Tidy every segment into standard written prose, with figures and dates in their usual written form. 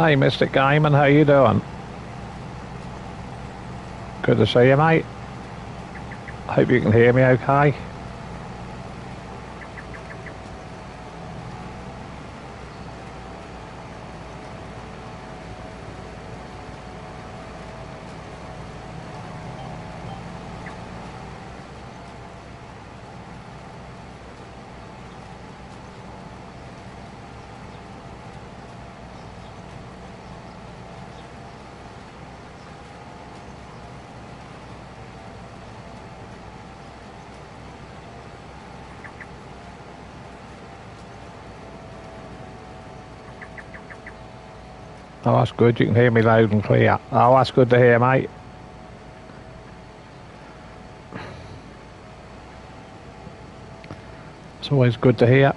Hey, Mr. Gaiman, how you doing? Good to see you, mate. Hope you can hear me okay. Oh, that's good. You can hear me loud and clear. Oh, that's good to hear, mate. It's always good to hear.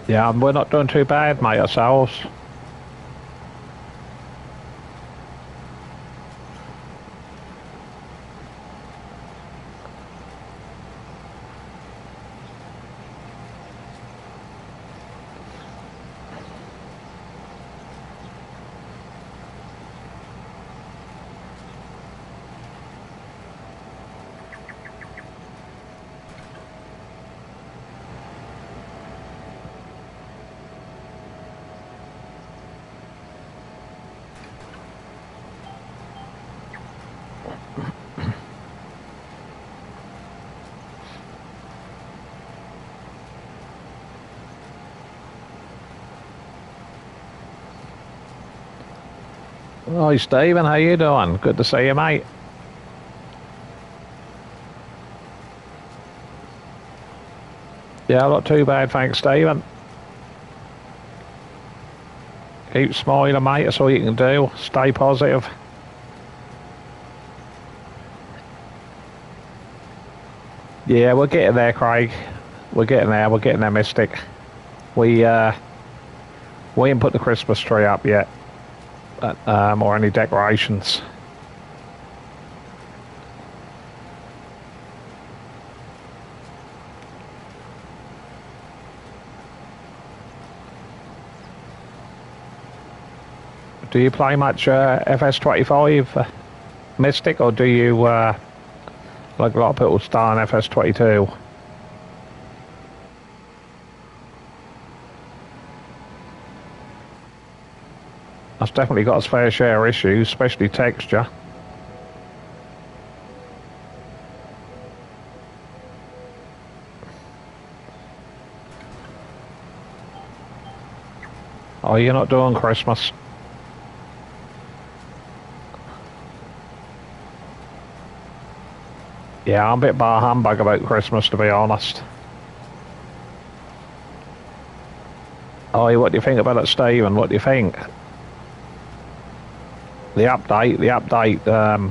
Yeah, we're not doing too bad, mate, ourselves. Hi, Stephen, how you doing? Good to see you, mate. Yeah, not too bad, thanks, Stephen. Keep smiling, mate, that's all you can do. Stay positive. Yeah, we're getting there, Craig. We're getting there, Mystic. We ain't put the Christmas tree up yet. Or any decorations. Do you play much FS25 Mystic, or do you like a lot of people start on FS22? That's definitely got its fair share of issues, especially texture. Oh, you're not doing Christmas? Yeah, I'm a bit bar humbug about Christmas, to be honest. Oh, what do you think about it, Stephen? What do you think? The update,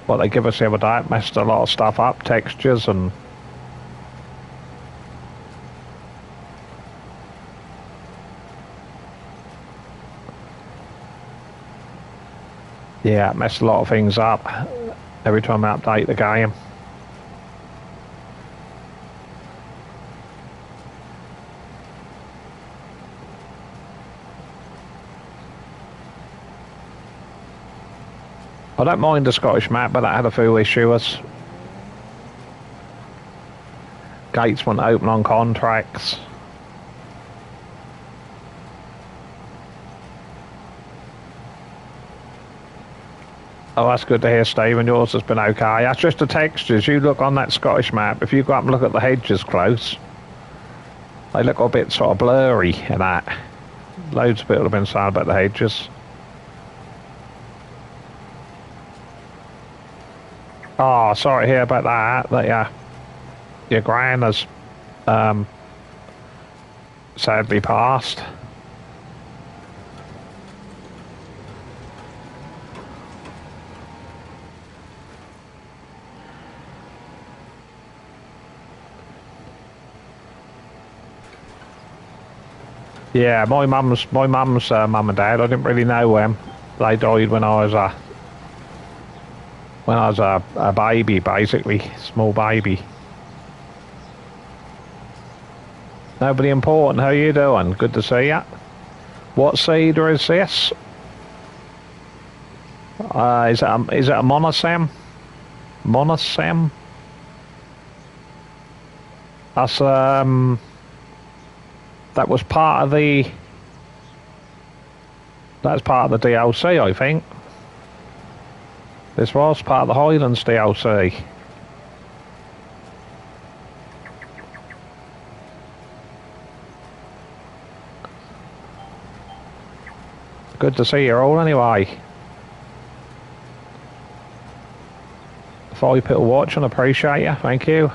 what they give us the other day, it messed a lot of stuff up, textures and... Yeah, it messed a lot of things up every time I update the game. I don't mind the Scottish map, but that had a few issues. Gates wouldn't open on contracts. Oh, that's good to hear, Stephen. Yours has been okay. That's just the textures. You look on that Scottish map, if you go up and look at the hedges close, they look a bit sort of blurry in that. Loads of people have been saying about the hedges. Oh, sorry to hear about that. That your gran has sadly passed. Yeah, my mum's mum and dad. I didn't really know them. They died when I was a baby, basically, small baby. Nobody important. How you doing? Good to see you. What cedar is this? Is it a monosem? Monosem? That's that was part of the. That's part of the DLC, I think. This was part of the Highlands DLC. Good to see you all anyway. 5 people watching, appreciate you, thank you.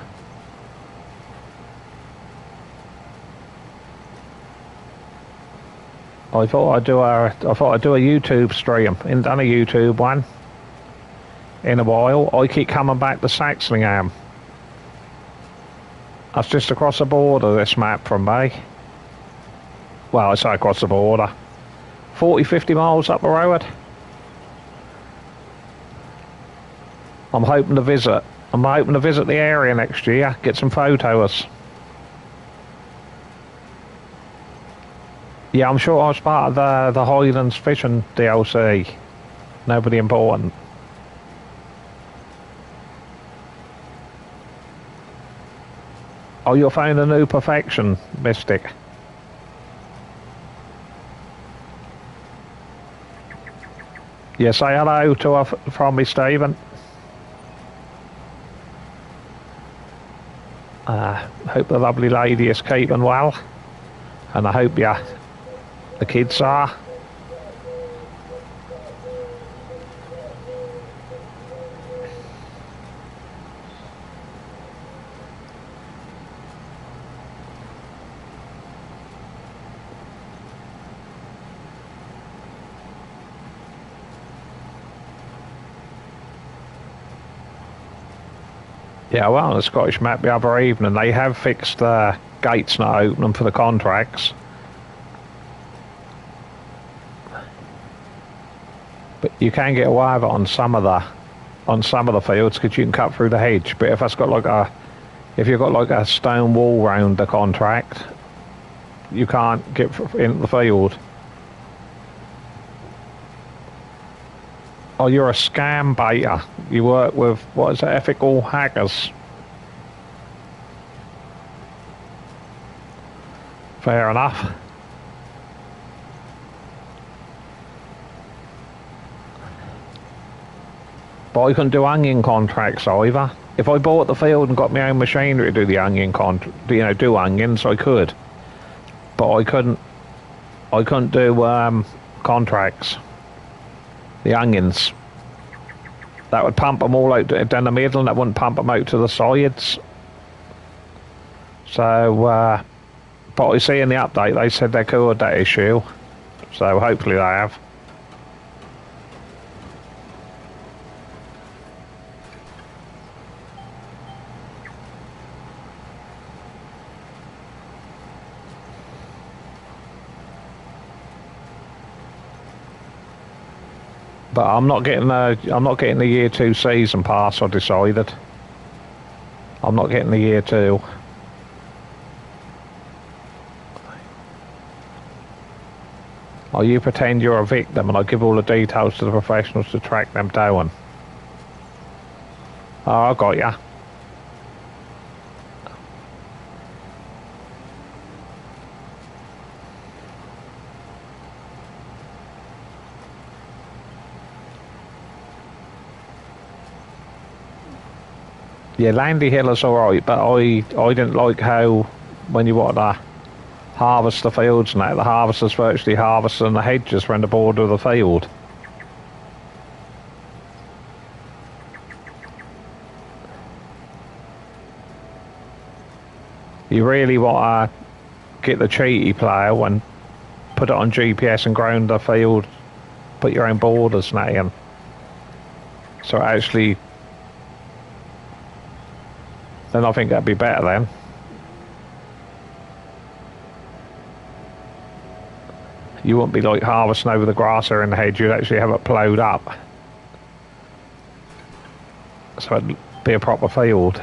I thought I'd do a YouTube stream. Ain't done a YouTube one in a while. I keep coming back to Saxlingham. That's just across the border, this map from me. Well, I say across the border. 40, 50 miles up the road. I'm hoping to visit. I'm hoping to visit the area next year, get some photos. Yeah, I'm sure I was part of the Highlands fishing DLC. Nobody important. Oh, you'll find a new perfection, Mystic. Yeah, say hello to her from me, Stephen. Hope the lovely lady is keeping well. And I hope the kids are. Yeah, well, on the Scottish map the other evening, they have fixed the gates not opening for the contracts. But you can get away with it on some of the fields because you can cut through the hedge. But if you've got like a stone wall round the contract, you can't get into the field. Oh, you're a scam baiter. You work with, what is it, ethical hackers? Fair enough. But I couldn't do onion contracts either. If I bought the field and got my own machinery to do the onion do onions, I could. But I couldn't do contracts. The onions. That would pump them all out down the middle and that wouldn't pump them out to the sides. So, but I see in the update they said they covered that issue. So hopefully they have. But I'm not getting the year 2 season pass. I decided. I'm not getting the year 2. Oh, you pretend you're a victim, and I give all the details to the professionals to track them down. Oh, I got ya. Yeah, Landy Hill is alright, but I didn't like how when you want to harvest the fields and that, the harvester's virtually harvesting the hedges around the border of the field. You really want to get the cheaty plough and put it on GPS and ground the field, put your own borders and that in. So actually, then I think that'd be better then. You wouldn't be like harvesting over the grass or in the hedge, you'd actually have it ploughed up. So it'd be a proper field.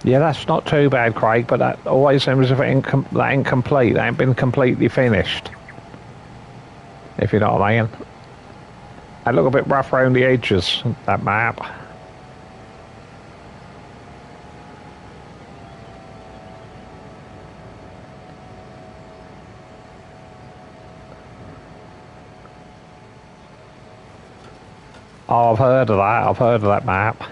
Yeah, that's not too bad, Craig, but that always seems as if that ain't complete. That ain't been completely finished. If you know what I mean. I look a bit rough around the edges, that map. Oh, I've heard of that. I've heard of that map.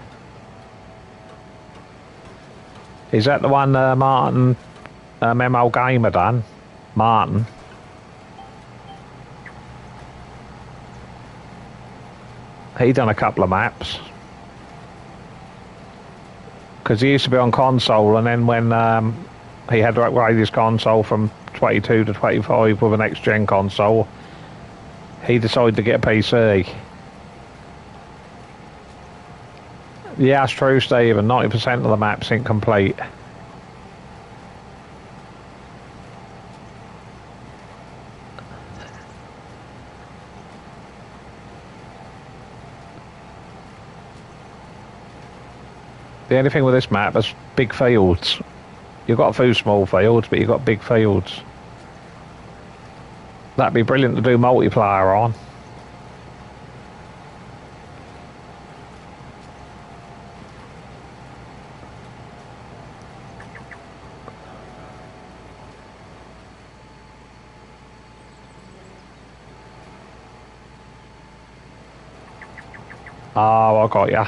Is that the one Martin, Memo Gamer done? Martin? He done a couple of maps. Because he used to be on console, and then when he had to upgrade his console from 22 to 25 with a next-gen console, he decided to get a PC. Yeah, that's true, Stephen. 90% of the maps incomplete. The only thing with this map is big fields. You've got a few small fields, but you've got big fields. That'd be brilliant to do multiplayer on. Oh, I got ya.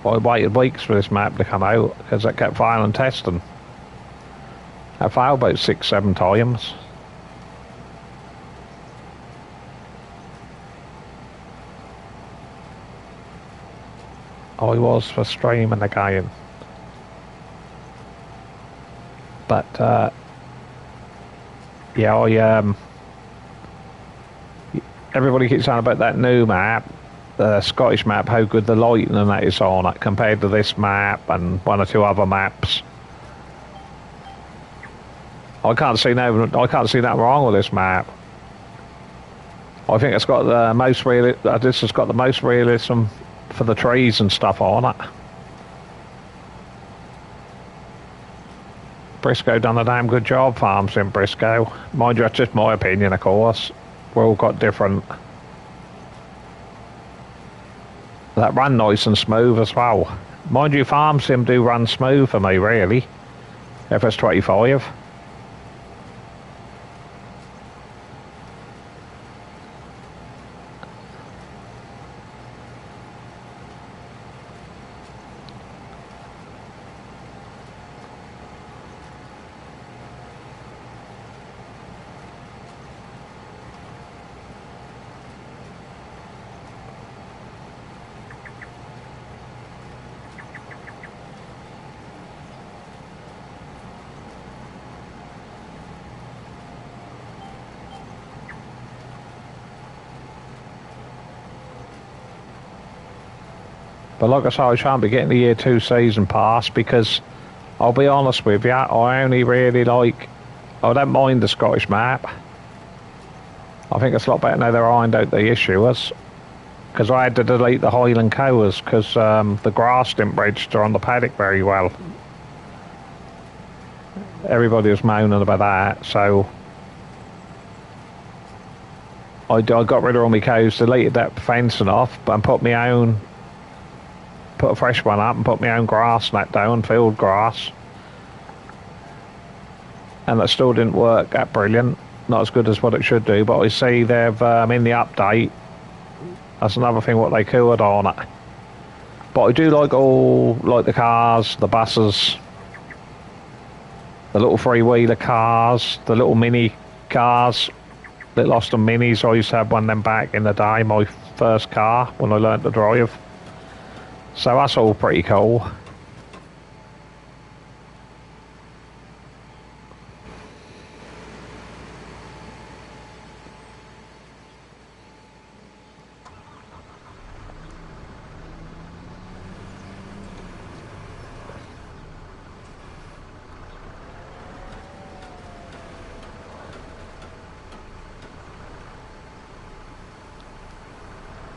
I waited weeks for this map to come out because I kept failing testing. I failed about 6-7 times. I was for streaming again. But yeah, everybody keeps saying about that new map, the Scottish map, how good the lighting and that is on it compared to this map and one or two other maps. I can't see that wrong with this map. I think it's got the most this has got the most realism for the trees and stuff on it. Briscoe done a damn good job, Farm Sim Briscoe. Mind you, that's just my opinion, of course. We're all got different. That ran nice and smooth as well. Mind you, Farm Sim do run smooth for me, really. FS25. But like I say, I shan't be getting the year 2 season pass because I'll be honest with you, I only really like, I don't mind the Scottish map. I think it's a lot better now they're ironed out the issues. Because I had to delete the Highland Cows because the grass didn't register on the paddock very well. Everybody was moaning about that, so I got rid of all my cows, deleted that fencing off, and put a fresh one up and put my own grass and that down, field grass. And that still didn't work that brilliant. Not as good as what it should do, but I see they've, in the update, that's another thing what they covered on it. But I do like the cars, the buses. the little three-wheeler cars, the little mini cars, little Austin Minis. I used to have one of them back in the day, my first car when I learnt to drive. So that's all pretty cool.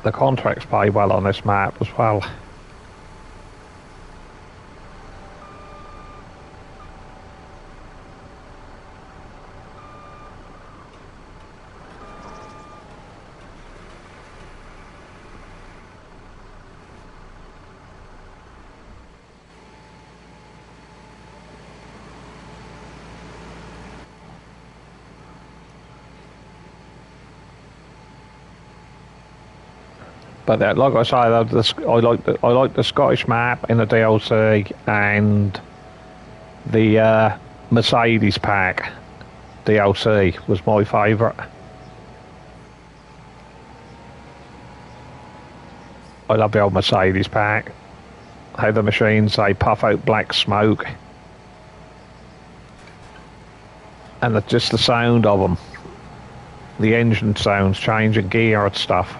The contracts pay well on this map as well. But like I say, I like the Scottish map in the DLC and the Mercedes pack DLC was my favourite. I love the old Mercedes pack. How the machines, they puff out black smoke. And just the sound of them. The engine sounds, changing gear and stuff.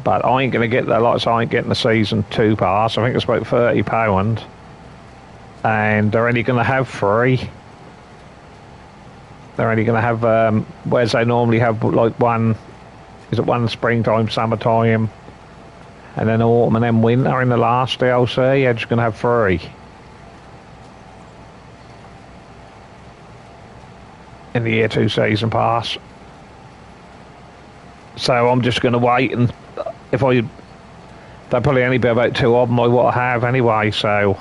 But I ain't going to get that lot, so I ain't getting the Season 2 pass. I think it's about £30. And they're only going to have 3. They're only going to have, whereas they normally have like one, is it one springtime, summertime, and then autumn and then winter in the last DLC? They're just going to have 3. In the Year 2 Season Pass. So I'm just going to wait, and if there'll probably only be about 2 of them I want to have anyway, so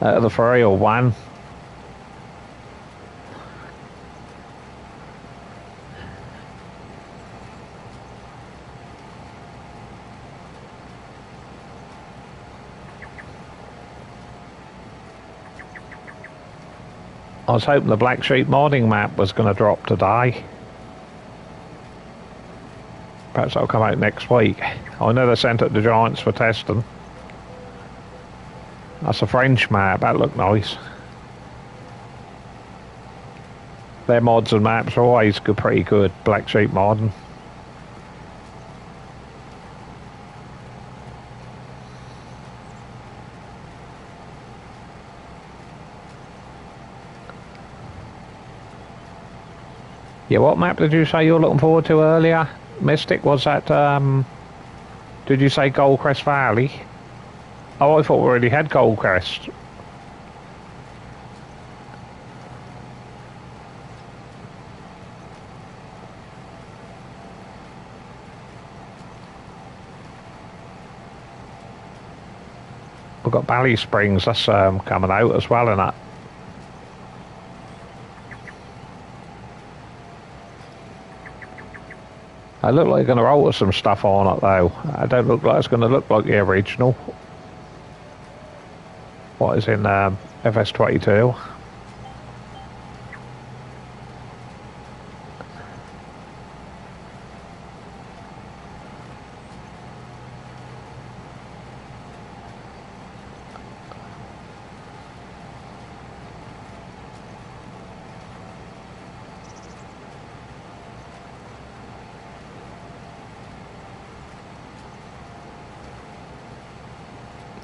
out of the 3 or 1. I was hoping the Black Sheep modding map was going to drop today. Perhaps that'll come out next week. I know they sent it to Giants for testing. That's a French map, that looked nice. Their mods and maps are always good, pretty good, Black Sheep modding. Yeah, what map did you say you were looking forward to earlier? Mystic, was that, did you say Goldcrest Valley? Oh, I thought we already had Goldcrest. We've got Bally Springs, that's coming out as well, isn't it? I look like they're going to alter some stuff on it though. I don't look like it's going to look like the original. What is in FS22?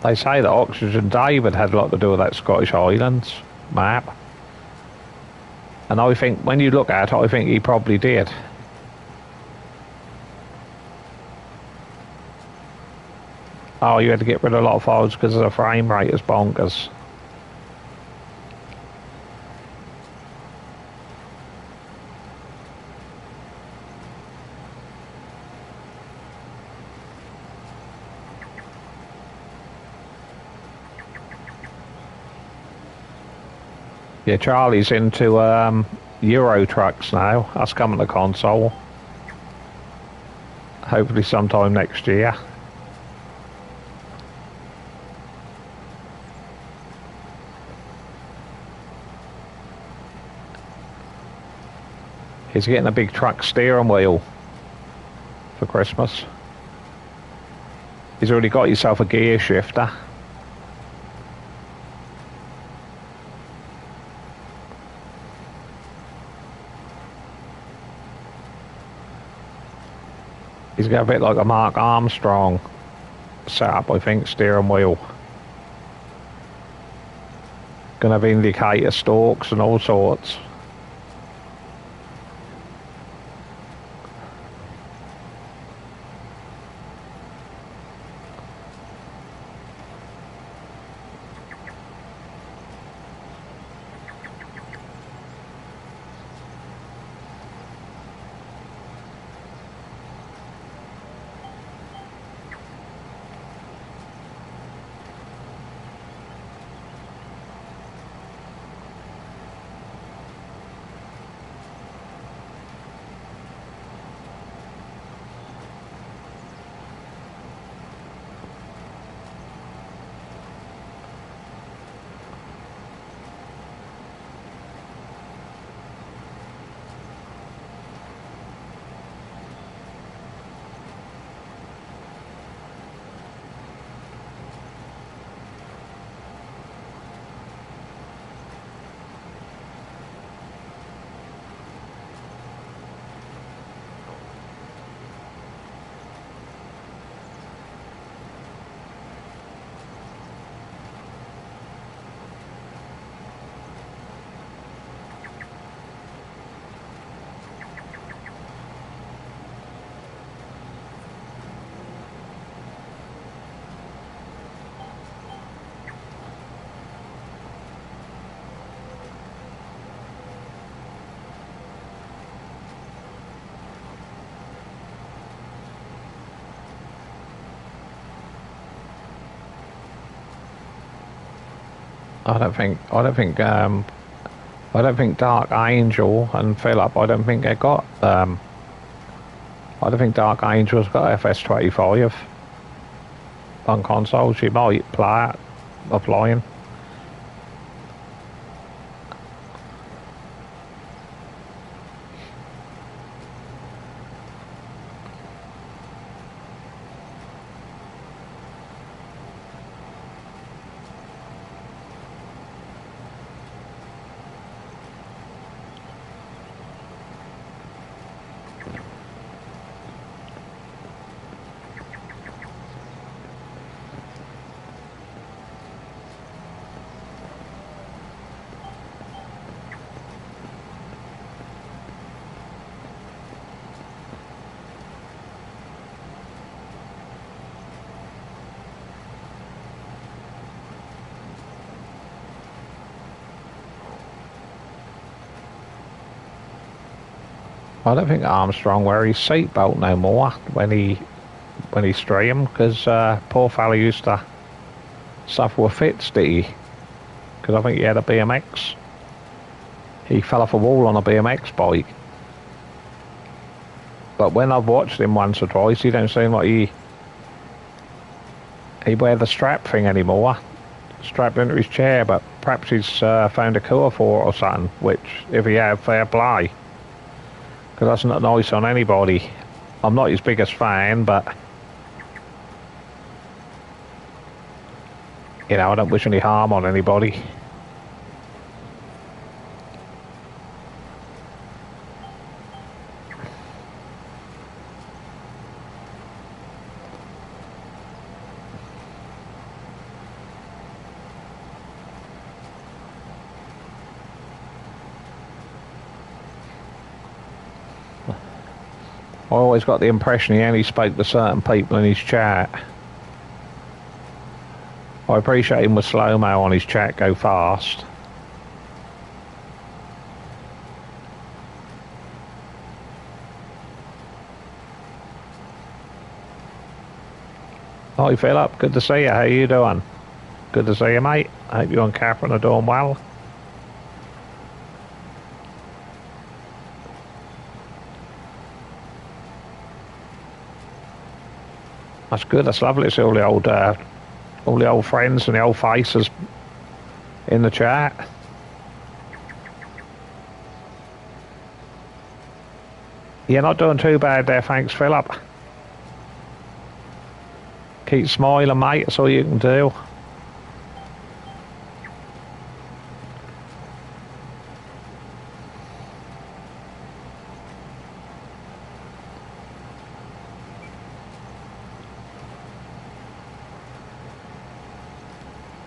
They say that Oxygen David had a lot to do with that Scottish Highlands map. And I think, when you look at it, I think he probably did. Oh, you had to get rid of a lot of files because of the frame rate is bonkers. Yeah, Charlie's into Euro trucks now. That's coming to console. Hopefully sometime next year. He's getting a big truck steering wheel for Christmas. He's already got himself a gear shifter. He's got a bit like a Mark Armstrong setup, I think, steering wheel. Gonna have indicator stalks and all sorts. I don't think Dark Angel and Philip, I don't think they got, I don't think Dark Angel's got FS25 on console. She might play it, applying. I don't think Armstrong wear his seatbelt no more when he streamed, because poor fella used to suffer with fits, did he? Because I think he had a BMX. He fell off a wall on a BMX bike. But when I've watched him once or twice, he don't seem like he wear the strap thing anymore, strapped into his chair. But perhaps he's found a cure for it or something, which, if he had, fair play. Because that's not nice on anybody. I'm not his biggest fan, but you know, I don't wish any harm on anybody. I always got the impression he only spoke to certain people in his chat. I appreciate him with slow-mo on his chat, go fast. Hi Philip, good to see you, how you doing? Good to see you, mate. I hope you and Catherine are doing well. That's good, that's lovely to see all the old friends and the old faces in the chat. You're not doing too bad there, thanks, Philip. Keep smiling, mate. That's all you can do.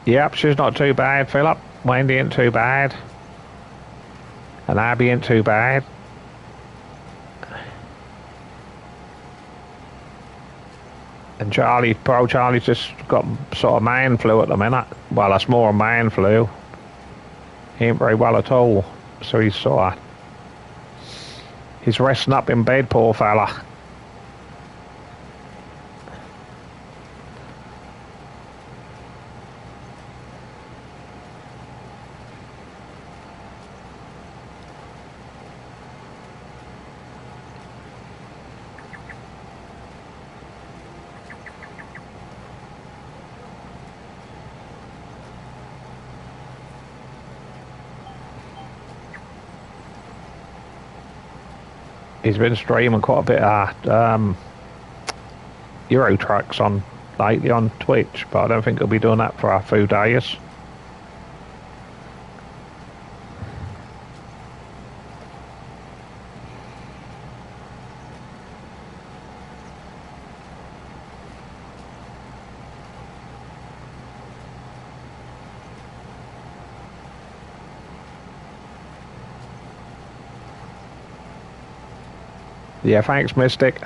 Yep, she's not too bad, Philip. Wendy ain't too bad. And Abby ain't too bad. And poor Charlie's just got sort of man flu at the minute. Well, that's more a man flu. He ain't very well at all. So he's resting up in bed, poor fella. He's been streaming quite a bit of Euro trucks on lately on Twitch, but I don't think he'll be doing that for a few days. Yeah, thanks, Mystic.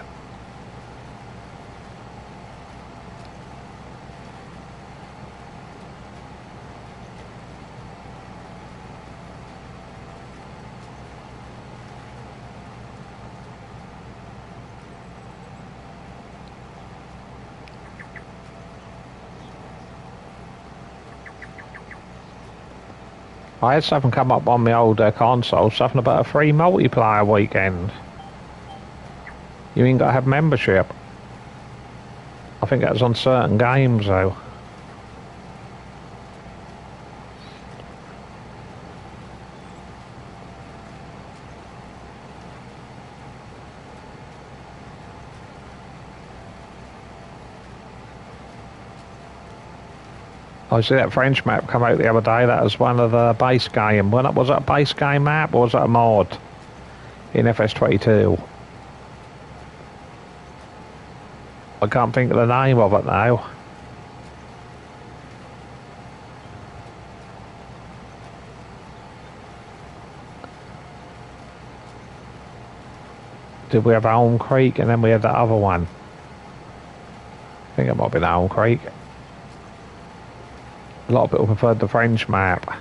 I had something come up on my old console, something about a free multiplayer weekend. You ain't got to have membership. I think that's on certain games, though. I see that French map come out the other day. That was one of the base game. Was it a base game map or was it a mod in FS22? I can't think of the name of it now. Did we have Elm Creek and then we had the other one? I think it might have been Elm Creek. A lot of people preferred the French map.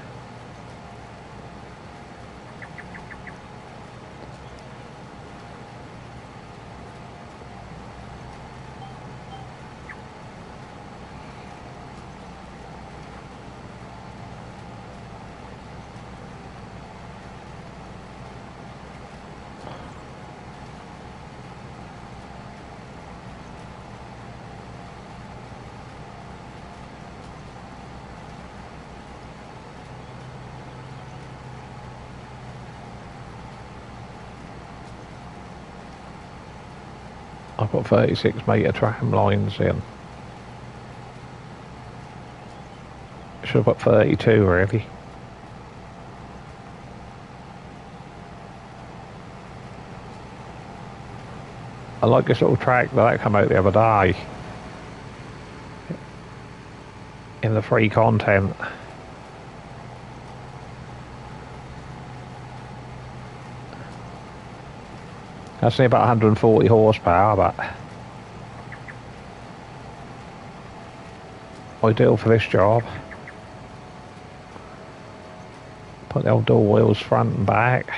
I've got 36 metre tram lines in. Should have put 32 really. I like this little track that came out the other day in the free content. That's only about 140 horsepower, but ideal for this job. Put the old door wheels front and back.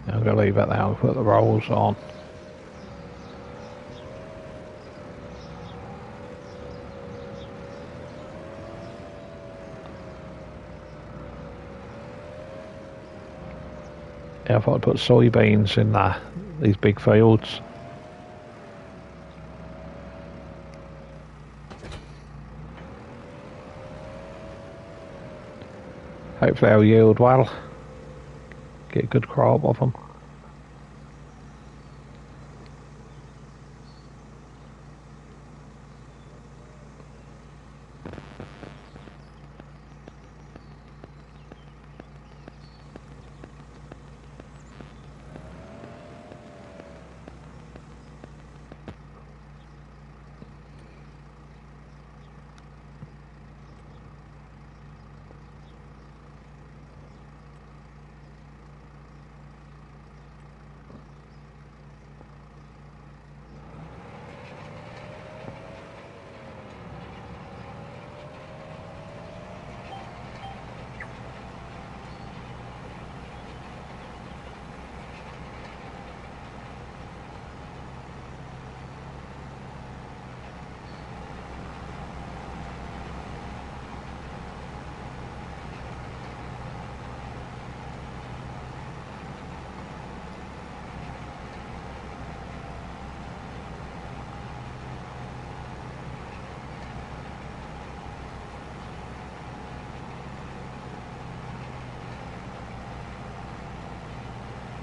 I'm going to leave it now and put the rolls on. Yeah, I thought I'd put soybeans in these big fields. Hopefully they'll yield well. Get a good crop of them.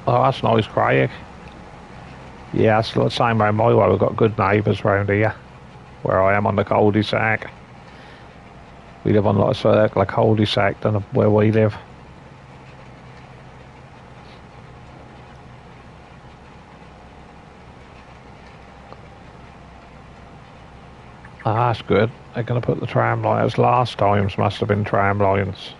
Oh, that's nice, Craig. Yeah, it's the same round my way. We've got good neighbours round here, where I am on the cul-de-sac. We live on like a circular cul-de-sac than where we live. Ah, that's good. They're going to put the tram lines. Last times must have been tram lines.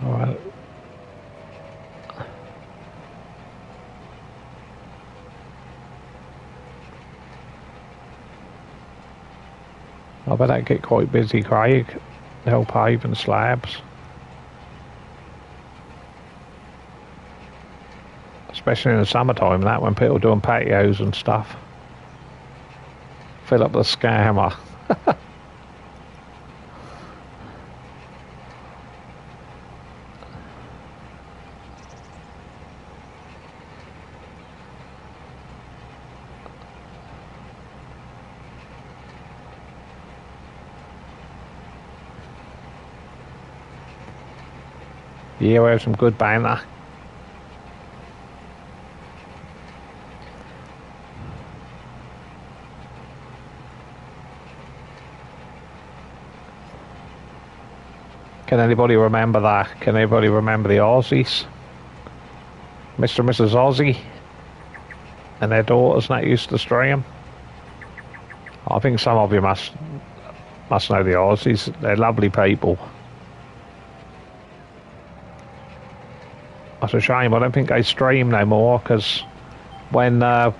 Alright. I bet that get quite busy, Craig. They'll pave and slabs. Especially in the summertime, that when people are doing patios and stuff. Fill up the scammer. Yeah, we have some good banter. Can anybody remember that? Can anybody remember the Aussies? Mr. and Mrs. Aussie? And their daughters that used to stream? I think some of you must know the Aussies. They're lovely people. That's a shame. I don't think they stream no more because when Farm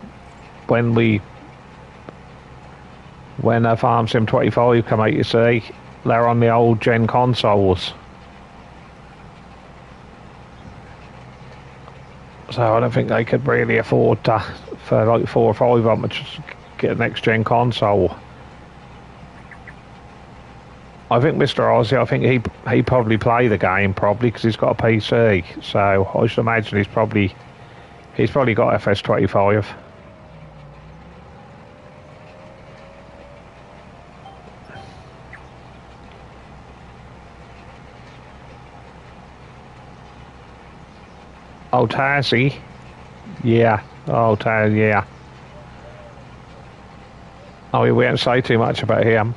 Sim 25 come out, you see, they're on the old gen consoles. So I don't think they could really afford to, for like 4 or 5 of them, to just get a next gen console. I think Mr. Aussie, I think he probably play the game probably because he's got a PC. So I should imagine he's probably got FS25. Oh, Tazzy. Yeah. Oh, Taz, yeah. Oh, we won't say too much about him.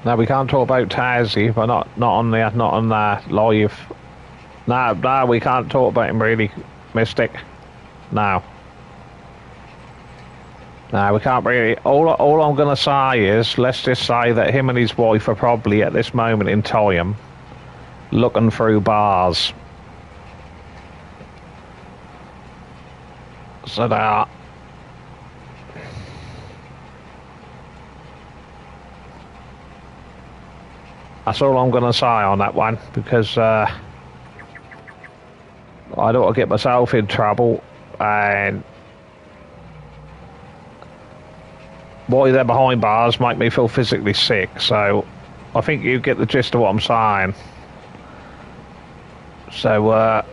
No, we can't talk about Tazzy, but not on the live. No, we can't talk about him really, Mystic. No. No, we can't really. All I'm going to say is, let's just say that him and his wife are probably at this moment in time looking through bars. So they are. That's all I'm going to say on that one, because I don't want to get myself in trouble, and why they're behind bars make me feel physically sick. So I think you get the gist of what I'm saying. So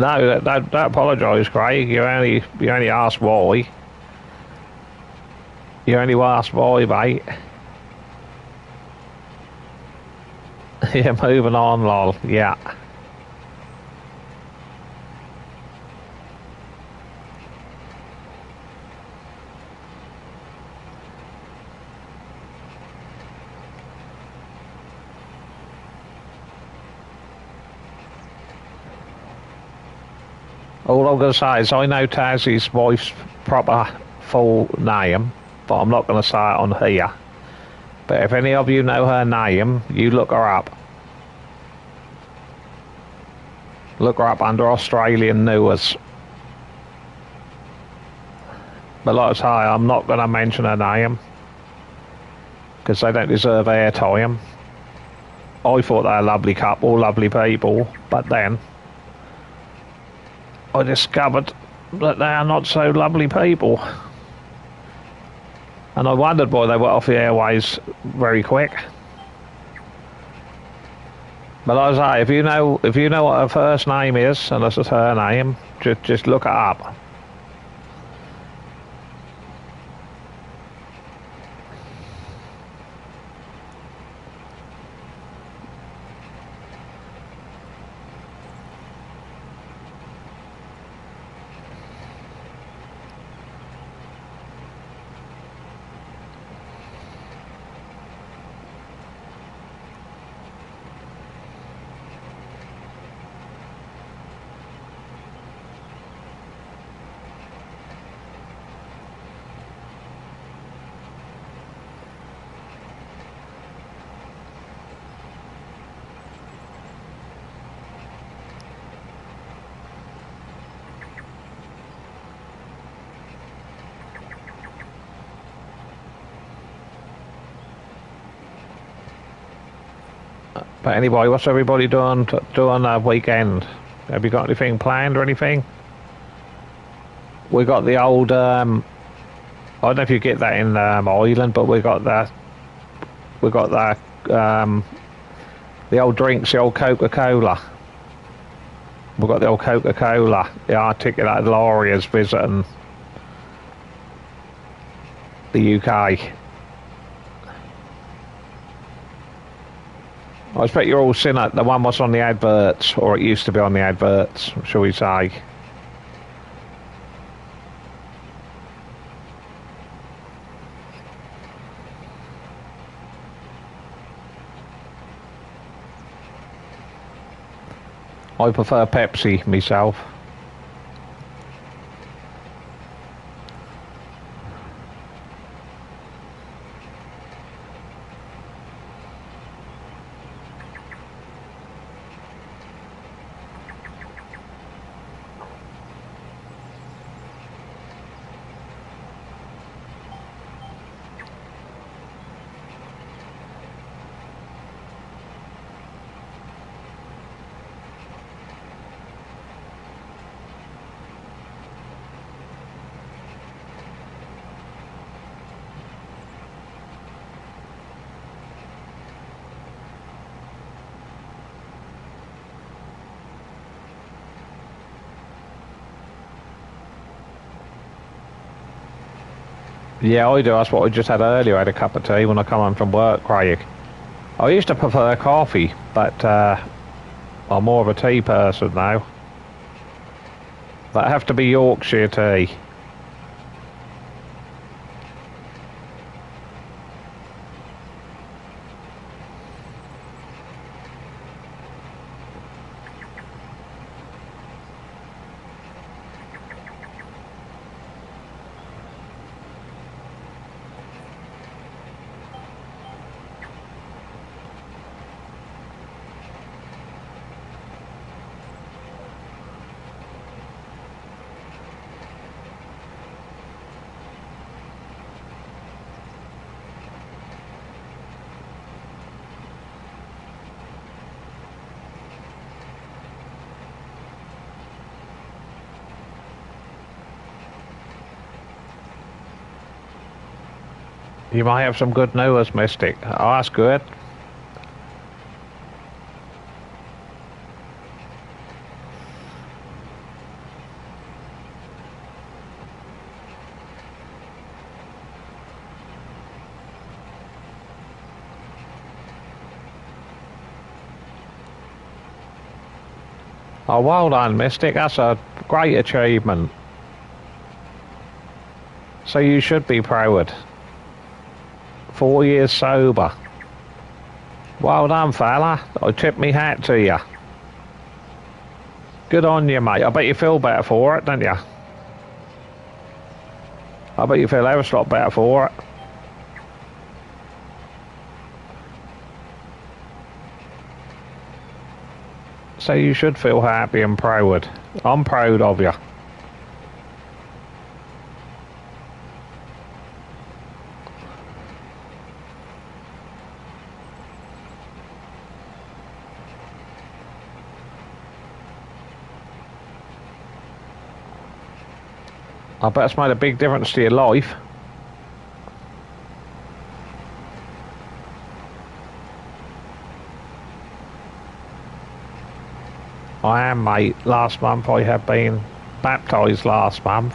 no, don't apologise, Craig. You only asked why. You only asked why, mate. Yeah, moving on, lol. Yeah. All I'm going to say is I know Tazzy's wife's proper full name, but I'm not going to say it on here. But if any of you know her name, you look her up. Look her up under Australian News. But like I say, I'm not going to mention her name, because they don't deserve airtime. I thought they were a lovely couple, lovely people, but then I discovered that they are not so lovely people. And I wondered why they were off the airways very quick. But like I say, if you know what her first name is, and this is her name, just look it up. But anyway, what's everybody doing that weekend? Have you got anything planned or anything? We got the old, I don't know if you get that in Ireland, but we got that, the old drinks, the old Coca-Cola. We've got the old Coca-Cola, the articulated lawyers visiting the UK. I expect you're all seen it. The one was on the adverts, or it used to be on the adverts, shall we say. I prefer Pepsi myself. Yeah, I do. That's what I just had earlier. I had a cup of tea when I come home from work, Craig. I used to prefer coffee, but I'm more of a tea person now. That have to be Yorkshire tea. You might have some good news, Mystic. Oh, that's good. Oh, well done, Mystic. That's a great achievement. So you should be proud. 4 years sober. Well done, fella. I tip me hat to you. Good on you, mate. I bet you feel better for it, don't you? I bet you feel ever so lot better for it. So you should feel happy and proud. I'm proud of you. I bet it's made a big difference to your life. I am, mate. Last month I have been baptised last month.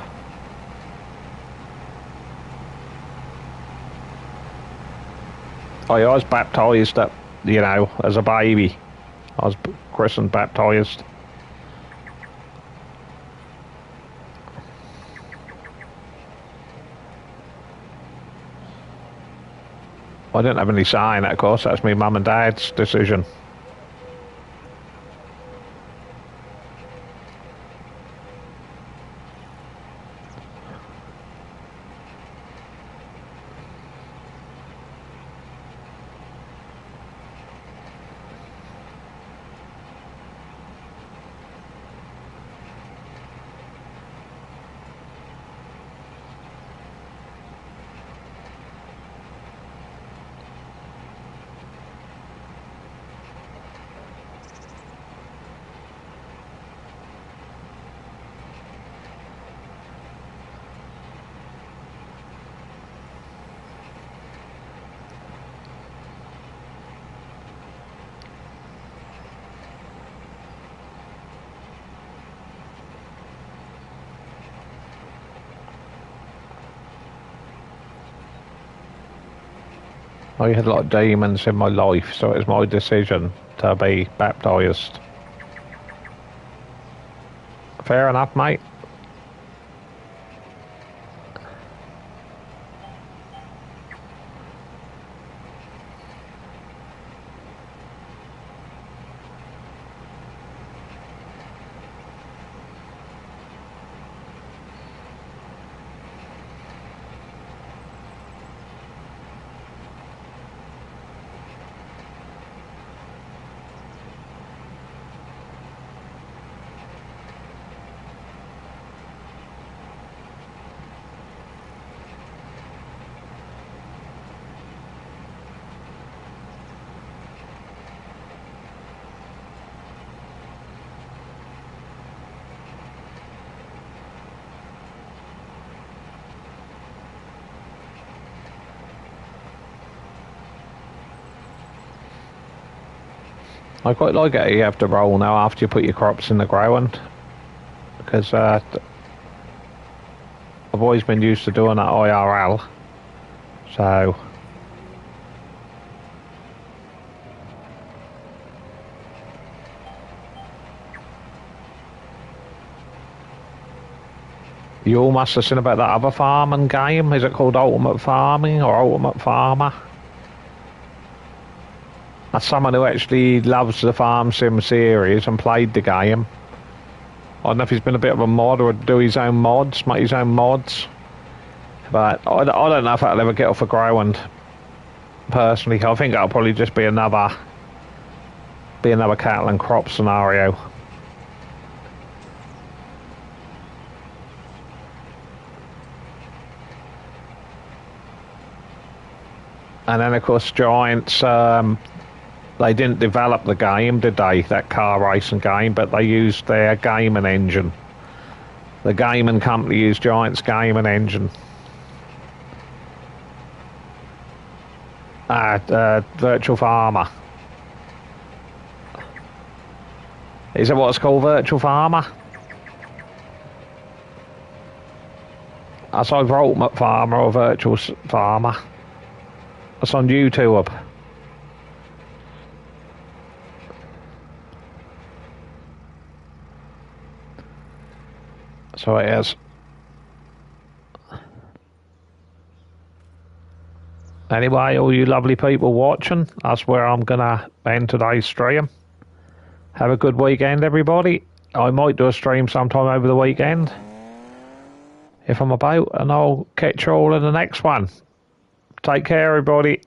I was baptised at, as a baby. I was christened, baptised. I didn't have any say in it, of course. That's my mum and dad's decision. I had a lot of demons in my life, so it was my decision to be baptised. Fair enough, mate. I quite like it you have to roll now after you put your crops in the ground, because I've always been used to doing that IRL. So you all must have seen about that other farming game. Is it called Ultimate Farming or Ultimate Farmer? That's someone who actually loves the Farm Sim series and played the game. I don't know if he's been a bit of a mod or do his own mods, make his own mods. But I don't know if that'll ever get off the ground. Personally, I think that'll probably just be another cattle and crop scenario. And then of course Giants, they didn't develop the game, did they? That car racing game, but they used their gaming engine. The gaming company used Giants' gaming engine. Virtual Farmer. Is it what's called Virtual Farmer? That's either Ultimate Farmer or Virtual Farmer. That's on YouTube. So it is. Anyway, all you lovely people watching, that's where I'm going to end today's stream. Have a good weekend, everybody. I might do a stream sometime over the weekend, if I'm about, and I'll catch you all in the next one. Take care, everybody.